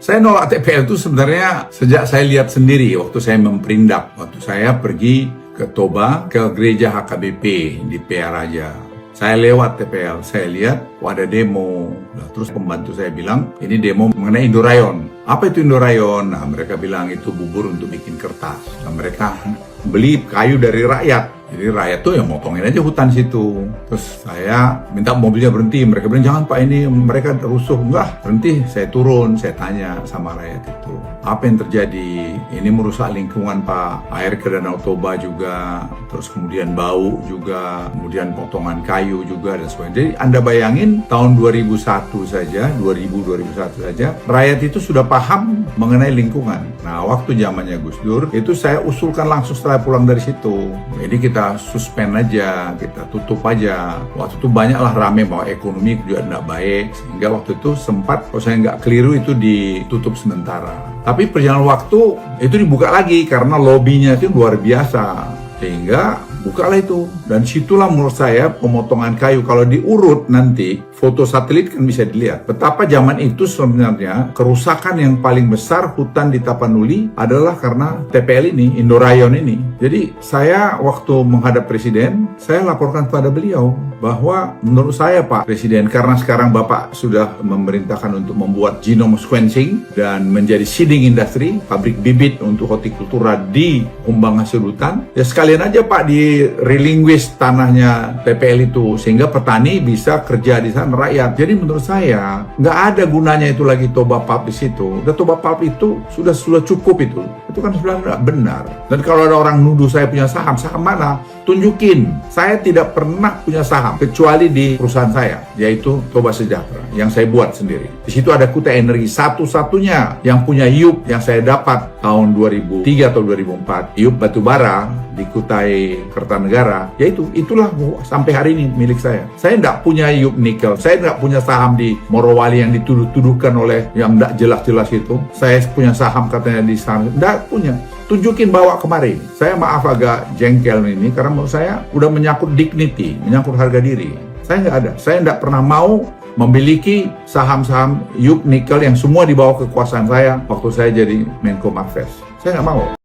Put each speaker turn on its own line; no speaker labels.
Saya nolak TPL itu sebenarnya sejak saya lihat sendiri waktu saya memperindak. Waktu saya pergi ke Toba, ke gereja HKBP di PR aja. Saya lewat TPL, saya lihat ada demo. Nah, terus pembantu saya bilang, ini demo mengenai Indorayon. Apa itu Indorayon? Nah, mereka bilang itu bubur untuk bikin kertas. Nah, mereka beli kayu dari rakyat. Jadi rakyat tuh yang motongin aja hutan situ. Terus saya minta mobilnya berhenti. Mereka bilang, jangan Pak, ini mereka rusuh. Enggak, berhenti. Saya turun, saya tanya sama rakyat itu, apa yang terjadi? Ini merusak lingkungan Pak. Air ke Danau Toba juga. Terus kemudian bau juga. Kemudian potongan kayu juga dan sebagainya. Jadi Anda bayangin tahun 2001 saja, 2001 saja, rakyat itu sudah paham mengenai lingkungan. Nah, waktu zamannya Gus Dur, itu saya usulkan langsung setelah pulang dari situ. Jadi kita suspend aja, kita tutup aja. Waktu itu banyaklah rame bahwa ekonomi juga tidak baik, sehingga waktu itu sempat, kalau saya nggak keliru, itu ditutup sementara. Tapi perjalanan waktu itu dibuka lagi karena lobbynya itu luar biasa, sehingga bukalah itu. Dan situlah menurut saya pemotongan kayu, kalau diurut nanti foto satelit kan bisa dilihat betapa zaman itu sebenarnya kerusakan yang paling besar hutan di Tapanuli adalah karena TPL ini, Indorayon ini. Jadi saya waktu menghadap Presiden, saya laporkan kepada beliau bahwa menurut saya Pak Presiden, karena sekarang Bapak sudah memerintahkan untuk membuat genome sequencing dan menjadi seeding industry, pabrik bibit untuk hortikultura di Humbang hasil hutan, ya sekalian aja Pak di relinquish tanahnya TPL itu, sehingga petani bisa kerja di sana, rakyat. Jadi menurut saya nggak ada gunanya itu lagi Toba Pub di situ. Udah Toba Pub itu sudah cukup itu. Itu kan sebenarnya nggak benar. Dan kalau ada orang nuduh saya punya saham mana? Tunjukin. Saya tidak pernah punya saham kecuali di perusahaan saya, yaitu Toba Sejahtera yang saya buat sendiri. Di situ ada Kuta Energi, satu-satunya yang punya IUP yang saya dapat tahun 2003 atau 2004, IUP batubara di Kutai Kertanegara, yaitu itulah sampai hari ini milik saya. Saya nggak punya IUP nikel, saya nggak punya saham di Morowali yang dituduh-tuduhkan oleh yang nggak jelas-jelas itu. Saya punya saham katanya di sana, nggak punya. Tunjukin, bawa kemari. Saya maaf agak jengkel ini karena menurut saya udah menyangkut dignity, menyangkut harga diri. Saya nggak ada, saya nggak pernah mau memiliki saham-saham IUP nikel yang semua di bawah kekuasaan saya waktu saya jadi Menko Marves. Saya nggak mau.